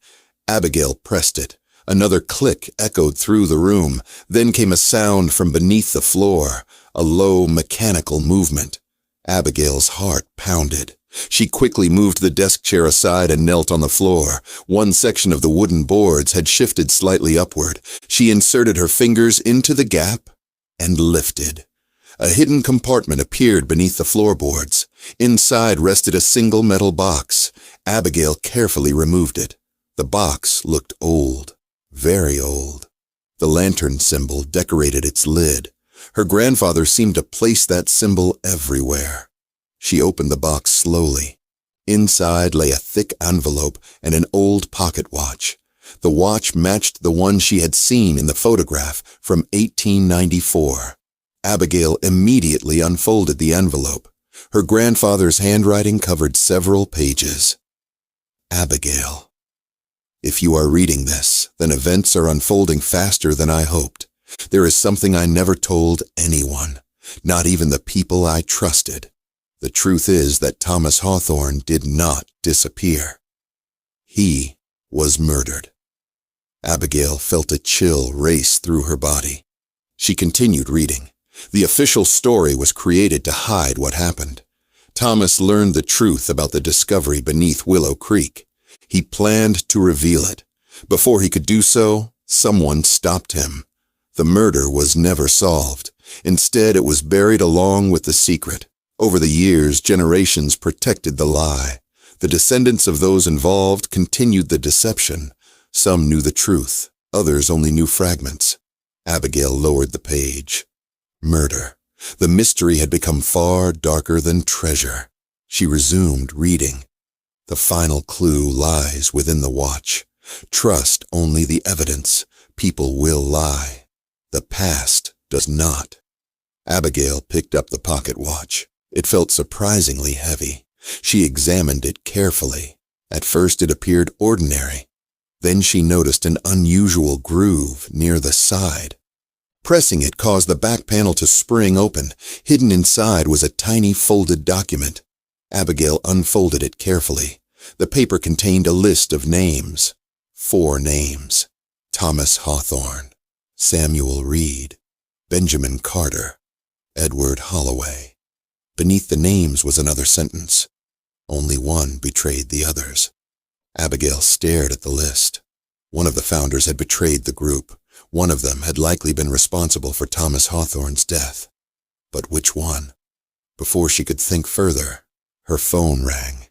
Abigail pressed it. Another click echoed through the room. Then came a sound from beneath the floor, a low mechanical movement. Abigail's heart pounded. She quickly moved the desk chair aside and knelt on the floor. One section of the wooden boards had shifted slightly upward. She inserted her fingers into the gap and lifted. A hidden compartment appeared beneath the floorboards. Inside rested a single metal box. Abigail carefully removed it. The box looked old, very old. The lantern symbol decorated its lid. Her grandfather seemed to place that symbol everywhere. She opened the box slowly. Inside lay a thick envelope and an old pocket watch. The watch matched the one she had seen in the photograph from 1894. Abigail immediately unfolded the envelope. Her grandfather's handwriting covered several pages. Abigail. If you are reading this, then events are unfolding faster than I hoped. There is something I never told anyone, not even the people I trusted. The truth is that Thomas Hawthorne did not disappear. He was murdered. Abigail felt a chill race through her body. She continued reading. The official story was created to hide what happened. Thomas learned the truth about the discovery beneath Willow Creek. He planned to reveal it. Before he could do so, someone stopped him. The murder was never solved. Instead, it was buried along with the secret. Over the years, generations protected the lie. The descendants of those involved continued the deception. Some knew the truth. Others only knew fragments. Abigail lowered the page. Murder. The mystery had become far darker than treasure. She resumed reading. The final clue lies within the watch. Trust only the evidence. People will lie. The past does not. Abigail picked up the pocket watch. It felt surprisingly heavy. She examined it carefully. At first it appeared ordinary. Then she noticed an unusual groove near the side. Pressing it caused the back panel to spring open. Hidden inside was a tiny folded document. Abigail unfolded it carefully. The paper contained a list of names. 4 names. Thomas Hawthorne, Samuel Reed, Benjamin Carter, Edward Holloway. Beneath the names was another sentence. Only one betrayed the others. Abigail stared at the list. One of the founders had betrayed the group. One of them had likely been responsible for Thomas Hawthorne's death. But which one? Before she could think further, her phone rang.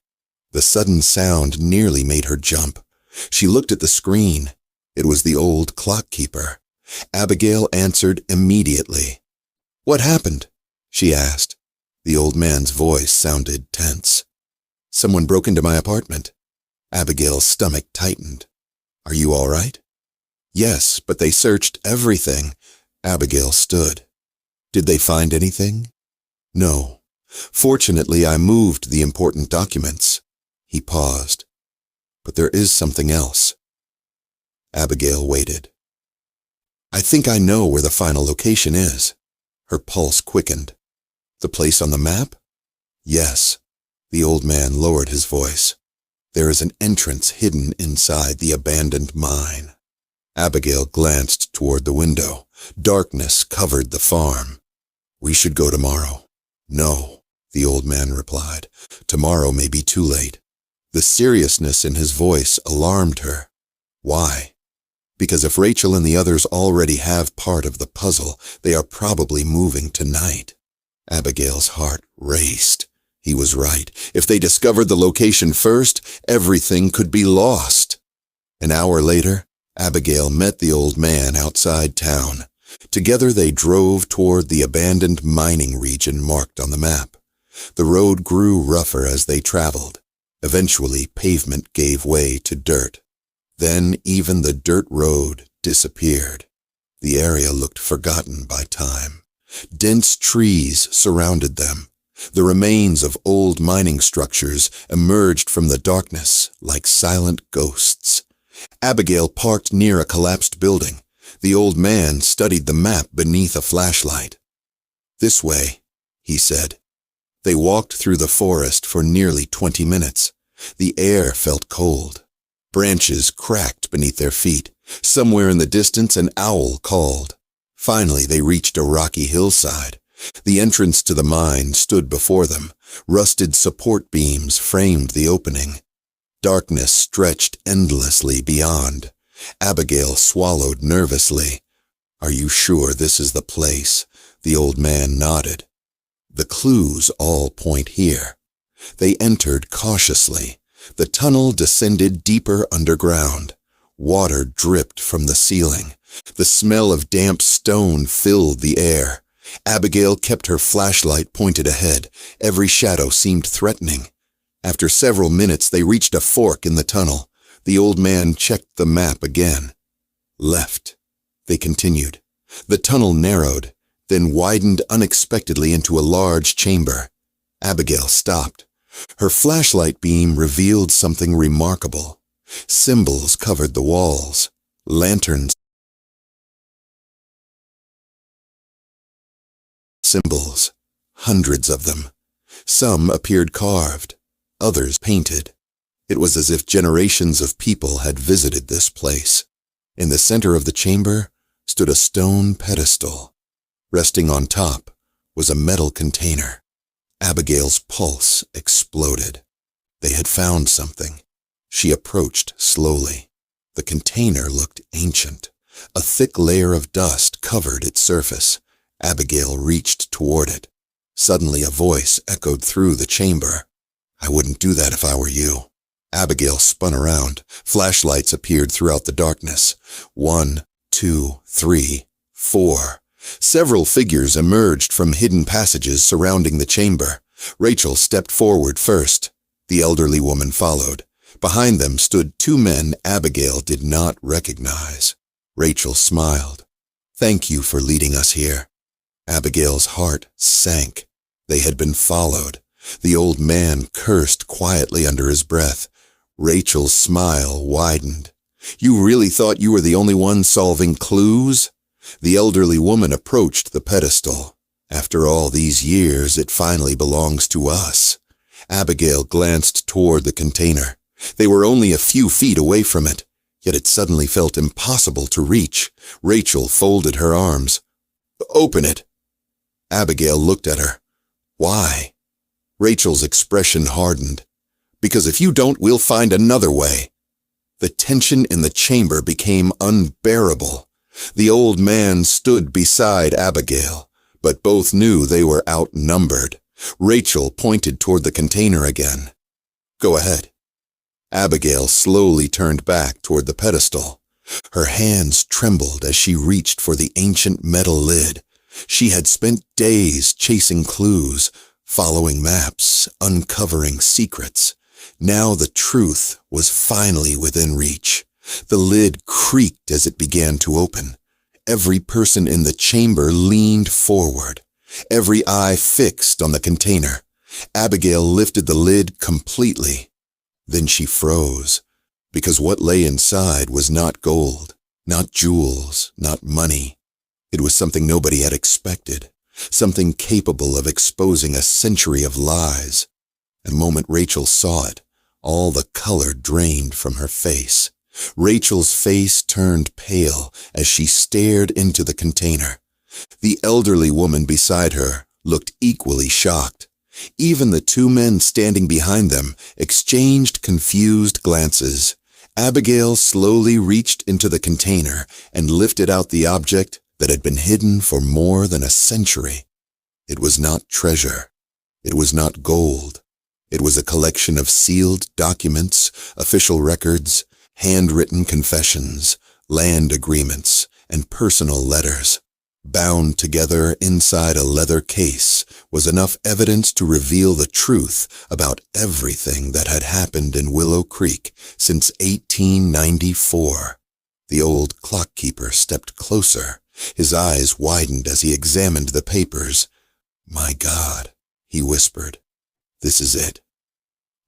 The sudden sound nearly made her jump. She looked at the screen. It was the old clock keeper. Abigail answered immediately. "What happened?" she asked. The old man's voice sounded tense. "Someone broke into my apartment." Abigail's stomach tightened. "Are you all right?" "Yes, but they searched everything." Abigail stood. "Did they find anything?" "No. Fortunately, I moved the important documents." He paused. "But there is something else." Abigail waited. "I think I know where the final location is." Her pulse quickened. "The place on the map?" "Yes." The old man lowered his voice. There is an entrance hidden inside the abandoned mine. Abigail glanced toward the window. Darkness covered the farm. We should go tomorrow. No, the old man replied. Tomorrow may be too late. The seriousness in his voice alarmed her. Why? Because if Rachel and the others already have part of the puzzle, they are probably moving tonight. Abigail's heart raced. He was right. If they discovered the location first, everything could be lost. An hour later, Abigail met the old man outside town. Together they drove toward the abandoned mining region marked on the map. The road grew rougher as they traveled. Eventually, pavement gave way to dirt. Then even the dirt road disappeared. The area looked forgotten by time. Dense trees surrounded them. The remains of old mining structures emerged from the darkness like silent ghosts. Abigail parked near a collapsed building. The old man studied the map beneath a flashlight. This way, he said. They walked through the forest for nearly 20 minutes. The air felt cold. Branches cracked beneath their feet. Somewhere in the distance, an owl called. Finally, they reached a rocky hillside. The entrance to the mine stood before them. Rusted support beams framed the opening. Darkness stretched endlessly beyond. Abigail swallowed nervously. Are you sure this is the place? The old man nodded. The clues all point here. They entered cautiously. The tunnel descended deeper underground. Water dripped from the ceiling. The smell of damp stone filled the air. Abigail kept her flashlight pointed ahead. Every shadow seemed threatening. After several minutes, they reached a fork in the tunnel. The old man checked the map again. Left. They continued. The tunnel narrowed, then widened unexpectedly into a large chamber. Abigail stopped. Her flashlight beam revealed something remarkable. Symbols covered the walls. Lanterns. Symbols. Hundreds of them. Some appeared carved, others painted. It was as if generations of people had visited this place. In the center of the chamber stood a stone pedestal. Resting on top was a metal container. Abigail's pulse exploded. They had found something. She approached slowly. The container looked ancient. A thick layer of dust covered its surface. Abigail reached toward it. Suddenly a voice echoed through the chamber. I wouldn't do that if I were you. Abigail spun around. Flashlights appeared throughout the darkness. 1, 2, 3, 4. Several figures emerged from hidden passages surrounding the chamber. Rachel stepped forward first. The elderly woman followed. Behind them stood 2 men Abigail did not recognize. Rachel smiled. Thank you for leading us here. Abigail's heart sank. They had been followed. The old man cursed quietly under his breath. Rachel's smile widened. You really thought you were the only one solving clues? The elderly woman approached the pedestal. After all these years, it finally belongs to us. Abigail glanced toward the container. They were only a few feet away from it, yet it suddenly felt impossible to reach. Rachel folded her arms. Open it. Abigail looked at her. Why? Rachel's expression hardened. Because if you don't, we'll find another way. The tension in the chamber became unbearable. The old man stood beside Abigail, but both knew they were outnumbered. Rachel pointed toward the container again. Go ahead. Abigail slowly turned back toward the pedestal. Her hands trembled as she reached for the ancient metal lid. She had spent days chasing clues, following maps, uncovering secrets. Now the truth was finally within reach. The lid creaked as it began to open. Every person in the chamber leaned forward, every eye fixed on the container. Abigail lifted the lid completely. Then she froze, because what lay inside was not gold, not jewels, not money. It was something nobody had expected, something capable of exposing a century of lies. The moment Rachel saw it, All the color drained from her face. Rachel's face turned pale as she stared into the container. The elderly woman beside her looked equally shocked. Even the two men standing behind them exchanged confused glances. Abigail slowly reached into the container and lifted out the object that had been hidden for more than a century. It was not treasure. It was not gold. It was a collection of sealed documents, official records, handwritten confessions, land agreements, and personal letters. Bound together inside a leather case was enough evidence to reveal the truth about everything that had happened in Willow Creek since 1894. The old clockkeeper stepped closer. His eyes widened as he examined the papers. "My God," he whispered. "This is it."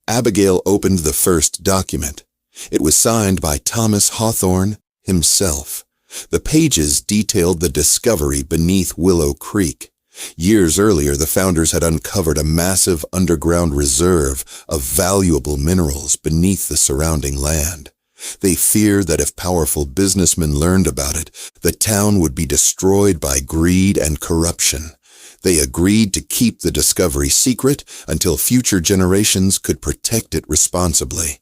Abigail opened the first document. It was signed by Thomas Hawthorne himself. The pages detailed the discovery beneath Willow Creek. Years earlier, the founders had uncovered a massive underground reserve of valuable minerals beneath the surrounding land. They feared that if powerful businessmen learned about it, the town would be destroyed by greed and corruption. They agreed to keep the discovery secret until future generations could protect it responsibly.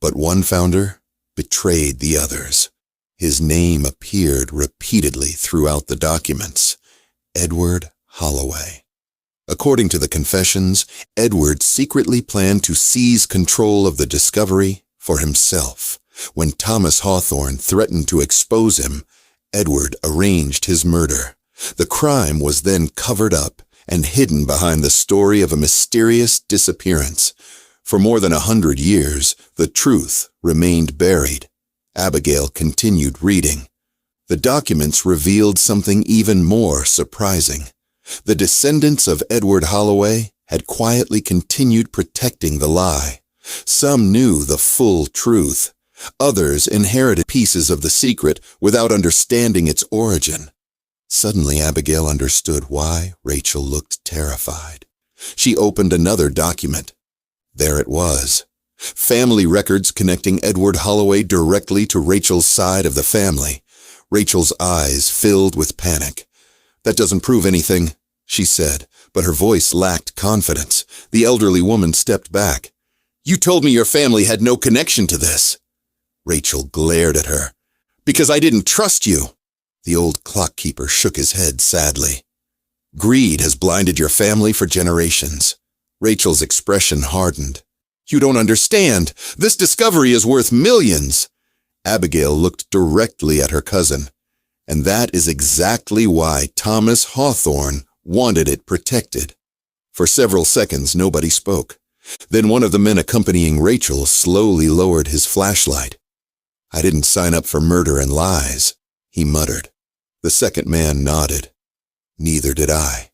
But one founder betrayed the others. His name appeared repeatedly throughout the documents: Edward Holloway. According to the confessions, Edward secretly planned to seize control of the discovery for himself. When Thomas Hawthorne threatened to expose him, Edward arranged his murder. The crime was then covered up and hidden behind the story of a mysterious disappearance. For more than 100 years, the truth remained buried. Abigail continued reading. The documents revealed something even more surprising. The descendants of Edward Holloway had quietly continued protecting the lie. Some knew the full truth. Others inherited pieces of the secret without understanding its origin. Suddenly, Abigail understood why Rachel looked terrified. She opened another document. There it was. Family records connecting Edward Holloway directly to Rachel's side of the family. Rachel's eyes filled with panic. "That doesn't prove anything," she said, but her voice lacked confidence. The elderly woman stepped back. "You told me your family had no connection to this." Rachel glared at her. "Because I didn't trust you." The old clockkeeper shook his head sadly. "Greed has blinded your family for generations." Rachel's expression hardened. "You don't understand. This discovery is worth millions." Abigail looked directly at her cousin. "And that is exactly why Thomas Hawthorne wanted it protected." For several seconds, nobody spoke. Then one of the men accompanying Rachel slowly lowered his flashlight. "I didn't sign up for murder and lies," he muttered. The second man nodded. "Neither did I."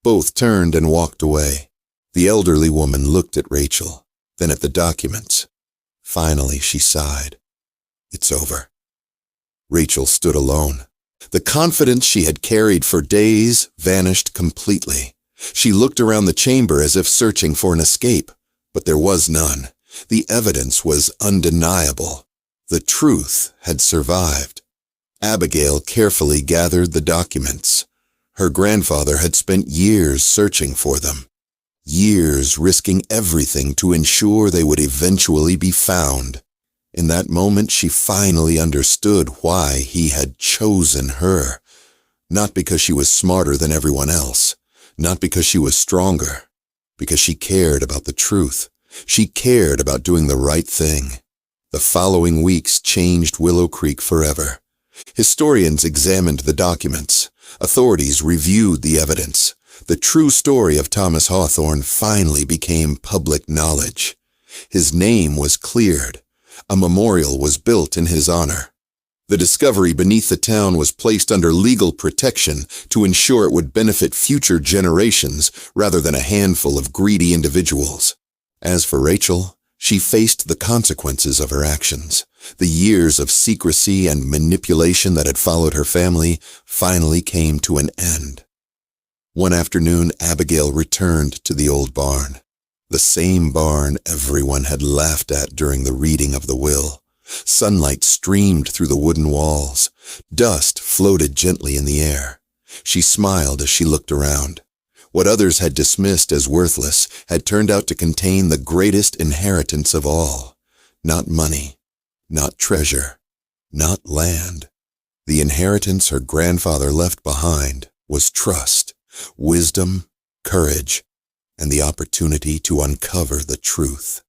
Both turned and walked away. The elderly woman looked at Rachel, then at the documents. Finally, she sighed. "It's over." Rachel stood alone. The confidence she had carried for days vanished completely. She looked around the chamber as if searching for an escape, but there was none. The evidence was undeniable. The truth had survived. Abigail carefully gathered the documents. Her grandfather had spent years searching for them. Years risking everything to ensure they would eventually be found. In that moment, she finally understood why he had chosen her. Not because she was smarter than everyone else. Not because she was stronger. Because she cared about the truth. She cared about doing the right thing. The following weeks changed Willow Creek forever. Historians examined the documents. Authorities reviewed the evidence. The true story of Thomas Hawthorne finally became public knowledge. His name was cleared. A memorial was built in his honor. The discovery beneath the town was placed under legal protection to ensure it would benefit future generations rather than a handful of greedy individuals. As for Rachel, she faced the consequences of her actions. The years of secrecy and manipulation that had followed her family finally came to an end. One afternoon, Abigail returned to the old barn. The same barn everyone had laughed at during the reading of the will. Sunlight streamed through the wooden walls. Dust floated gently in the air. She smiled as she looked around. What others had dismissed as worthless had turned out to contain the greatest inheritance of all. Not money, not treasure, not land. The inheritance her grandfather left behind was trust, wisdom, courage, and the opportunity to uncover the truth.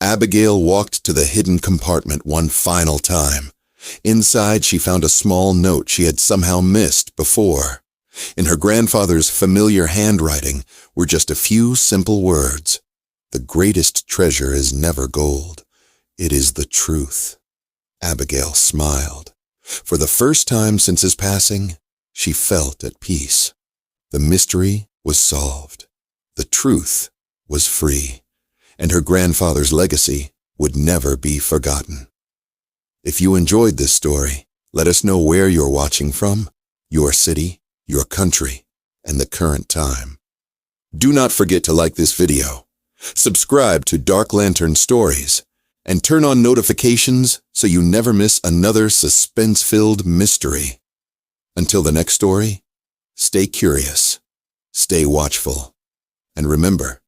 Abigail walked to the hidden compartment one final time. Inside, she found a small note she had somehow missed before. In her grandfather's familiar handwriting were just a few simple words. The greatest treasure is never gold. It is the truth. Abigail smiled. For the first time since his passing, she felt at peace. The mystery was solved. The truth was free. And her grandfather's legacy would never be forgotten. If you enjoyed this story, let us know where you're watching from, your city, your country, and the current time. Do not forget to like this video, subscribe to Dark Lantern Stories, and turn on notifications so you never miss another suspense-filled mystery. Until the next story, stay curious, stay watchful, and remember,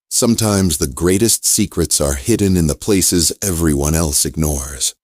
sometimes the greatest secrets are hidden in the places everyone else ignores.